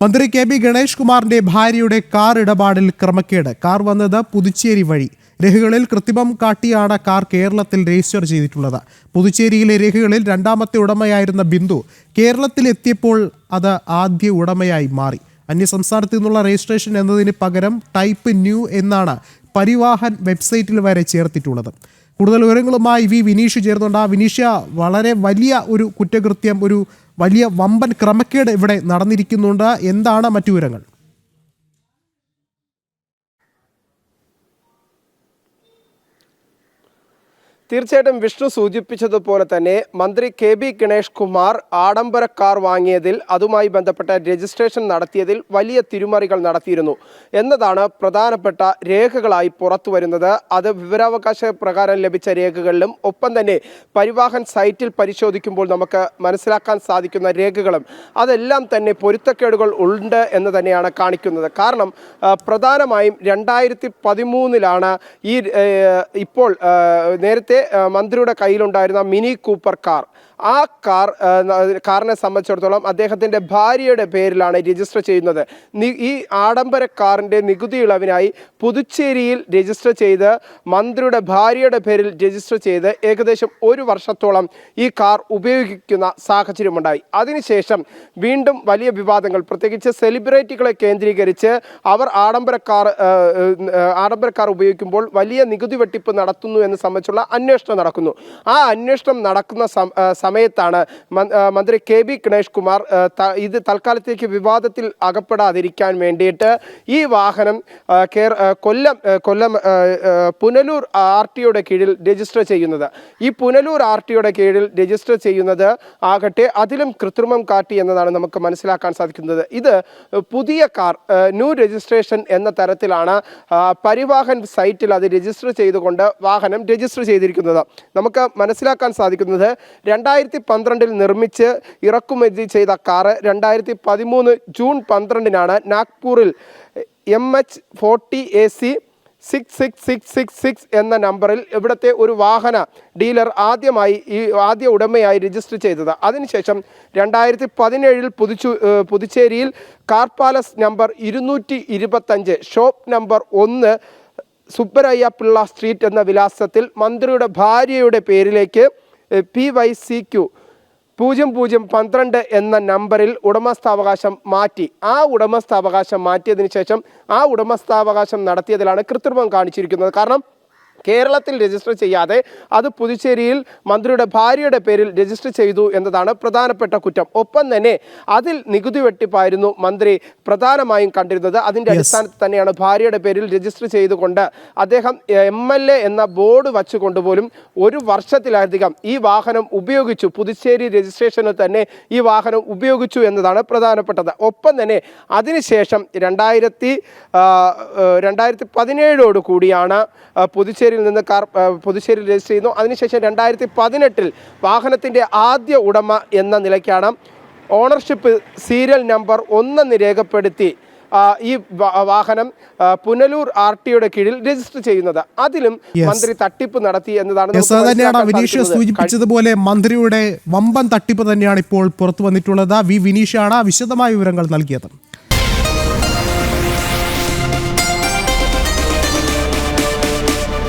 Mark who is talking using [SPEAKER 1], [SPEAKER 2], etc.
[SPEAKER 1] മന്ത്രി കെ.ബി. ഗണേഷ് കുമാറിന്റെ ഭാര്യയുടെ കാർ ഇടപാടിൽ ക്രമക്കേട്. കാർ വന്നത് പുതുച്ചേരി വഴി. രേഖകളിൽ കൃത്രിമം കാട്ടിയാണ് കാർ കേരളത്തിൽ രജിസ്റ്റർ ചെയ്തിട്ടുള്ളത്. പുതുച്ചേരിയിലെ രേഖകളിൽ രണ്ടാമത്തെ ഉടമയായിരുന്ന ബിന്ദു കേരളത്തിലെത്തിയപ്പോൾ അത് ആദ്യ ഉടമയായി മാറി. അന്യസംസ്ഥാനത്തു നിന്നുള്ള രജിസ്ട്രേഷൻ എന്നതിന് പകരം ടൈപ്പ് ന്യൂ എന്നാണ് പരിവാഹൻ വെബ്സൈറ്റിൽ വരെ ചേർത്തിട്ടുള്ളത്. കൂടുതൽ വിവരങ്ങളുമായി വിനീഷ് ചേർന്നുണ്ട്. വിനീഷ, വളരെ വലിയ ഒരു കുറ്റകൃത്യം, ഒരു വലിയ വമ്പൻ ക്രമക്കേട് ഇവിടെ നടന്നിരിക്കുന്നുണ്ട്. എന്താണ് മറ്റു വിവരങ്ങൾ?
[SPEAKER 2] തീർച്ചയായിട്ടും വിഷ്ണു സൂചിപ്പിച്ചതുപോലെ തന്നെ മന്ത്രി കെ.ബി. ഗണേഷ് കുമാർ ആഡംബര കാർ വാങ്ങിയതിൽ, അതുമായി ബന്ധപ്പെട്ട രജിസ്ട്രേഷൻ നടത്തിയതിൽ വലിയ തിരിമറികൾ നടത്തിയിരുന്നു എന്നതാണ് പ്രധാനപ്പെട്ട രേഖകളായി പുറത്തു വരുന്നത്. അത് വിവരാവകാശ പ്രകാരം ലഭിച്ച രേഖകളിലും ഒപ്പം തന്നെ പരിവാഹൻ സൈറ്റിൽ പരിശോധിക്കുമ്പോൾ നമുക്ക് മനസ്സിലാക്കാൻ സാധിക്കുന്ന രേഖകളും അതെല്ലാം തന്നെ പൊരുത്തക്കേടുകൾ ഉണ്ട് എന്ന് തന്നെയാണ് കാണിക്കുന്നത്. കാരണം പ്രധാനമായും 2013 ഈ ഇപ്പോൾ നേരത്തെ മന്ത്രിയുടെ കയ്യിലുണ്ടായിരുന്ന മിനി കൂപ്പർ കാർ, ആ കാറിനെ സംബന്ധിച്ചിടത്തോളം അദ്ദേഹത്തിൻ്റെ ഭാര്യയുടെ പേരിലാണ് രജിസ്റ്റർ ചെയ്യുന്നത്. ഈ ആഡംബര കാറിൻ്റെ നികുതി ഇളവിനായി പുതുച്ചേരിയിൽ രജിസ്റ്റർ ചെയ്ത് മന്ത്രിയുടെ ഭാര്യയുടെ പേരിൽ രജിസ്റ്റർ ചെയ്ത് ഏകദേശം 1 വർഷത്തോളം ഈ കാർ ഉപയോഗിക്കുന്ന സാഹചര്യമുണ്ടായി. അതിനുശേഷം വീണ്ടും വലിയ വിവാദങ്ങൾ, പ്രത്യേകിച്ച് സെലിബ്രിറ്റികളെ കേന്ദ്രീകരിച്ച് അവർ ആഡംബര കാർ ഉപയോഗിക്കുമ്പോൾ വലിയ നികുതി വെട്ടിപ്പ് നടത്തുന്നു എന്ന് സംബന്ധിച്ചുള്ള അന്വേഷണം നടക്കുന്നു. ആ അന്വേഷണം നടക്കുന്ന സമയത്താണ് മന്ത്രി കെ.ബി. ഗണേഷ് കുമാർ ഇത് തൽക്കാലത്തേക്ക് വിവാദത്തിൽ അകപ്പെടാതിരിക്കാൻ വേണ്ടിയിട്ട് ഈ വാഹനം കൊല്ലം പുനലൂർ RTOയുടെ കീഴിൽ രജിസ്റ്റർ ചെയ്യുന്നത്. ഈ പുനലൂർ RTOയുടെ കീഴിൽ രജിസ്റ്റർ ചെയ്യുന്നത് ആകട്ടെ അതിലും കൃത്രിമം കാട്ടി എന്നതാണ് നമുക്ക് മനസ്സിലാക്കാൻ സാധിക്കുന്നത്. ഇത് പുതിയ കാർ, ന്യൂ രജിസ്ട്രേഷൻ എന്ന തരത്തിലാണ് പരിവാഹൻ സൈറ്റിൽ അത് രജിസ്റ്റർ ചെയ്തുകൊണ്ട് വാഹനം രജിസ്റ്റർ ചെയ്തിരിക്കുന്നത്. നമുക്ക് മനസ്സിലാക്കാൻ സാധിക്കുന്നത് 2012 നിർമ്മിച്ച് ഇറക്കുമതി ചെയ്ത കാറ് 2013 ജൂൺ 12 നാഗ്പൂരിൽ MH40AC 66666 എന്ന നമ്പറിൽ ഇവിടുത്തെ ഒരു വാഹന ഡീലർ ആദ്യ ഉടമയായി രജിസ്റ്റർ ചെയ്തത്. അതിനുശേഷം 2017 പുതുച്ചേരിയിൽ car palace number 225 shop number 1 Subbaraya Pillai street എന്ന വിലാസത്തിൽ മന്ത്രിയുടെ ഭാര്യയുടെ പേരിലേക്ക് PYCQ 0012 എന്ന നമ്പറിൽ ഉടമസ്ഥാവകാശം മാറ്റി. ആ ഉടമസ്ഥാവകാശം മാറ്റിയതിനു ശേഷം ആ ഉടമസ്ഥാവകാശം നടത്തിയതിലാണ് കൃത്രിമം കാണിച്ചിരിക്കുന്നത്. കാരണം കേരളത്തിൽ രജിസ്റ്റർ ചെയ്യാതെ അത് പുതുച്ചേരിയിൽ മന്ത്രിയുടെ ഭാര്യയുടെ പേരിൽ രജിസ്റ്റർ ചെയ്തു എന്നതാണ് പ്രധാനപ്പെട്ട കുറ്റം. ഒപ്പം തന്നെ അതിൽ നികുതി വെട്ടിപ്പായിരുന്നു മന്ത്രി പ്രധാനമായും കണ്ടിരുന്നത്. അതിൻ്റെ അടിസ്ഥാനത്തിൽ തന്നെയാണ് ഭാര്യയുടെ പേരിൽ രജിസ്റ്റർ ചെയ്തുകൊണ്ട് അദ്ദേഹം MLA എന്ന ബോർഡ് വച്ചുകൊണ്ടുപോലും 1 വർഷത്തിലധികം ഈ വാഹനം ഉപയോഗിച്ചു. പുതുച്ചേരി രജിസ്ട്രേഷനിൽ തന്നെ ഈ വാഹനം ഉപയോഗിച്ചു എന്നതാണ് പ്രധാനപ്പെട്ടത്. ഒപ്പം തന്നെ അതിനുശേഷം 2017 കൂടിയാണ് പുതുച്ചേരിയിൽ നിന്ന് കാർ പുതുച്ചേരിയിൽ രജിസ്റ്റർ ചെയ്യുന്നു. അതിനുശേഷം 2018 വാഹനത്തിൻ്റെ ആദ്യ ഉടമ എന്ന നിലയ്ക്കാണ് ഓണർഷിപ്പ് സീരിയൽ നമ്പർ 1 രേഖപ്പെടുത്തി ഈ വാഹനം പുനലൂർ RTOയുടെ കീഴിൽ രജിസ്റ്റർ ചെയ്യുന്നത്. അതിലും മന്ത്രി തട്ടിപ്പ് നടത്തി എന്നതാണ്
[SPEAKER 1] വിനീഷ് സൂചിപ്പിച്ചതുപോലെ മന്ത്രിയുടെ വമ്പൻ തട്ടിപ്പ് തന്നെയാണ് ഇപ്പോൾ പുറത്തു വന്നിട്ടുള്ളത്. വിനീഷാണ് വിശദമായ വിവരങ്ങൾ നൽകിയത്.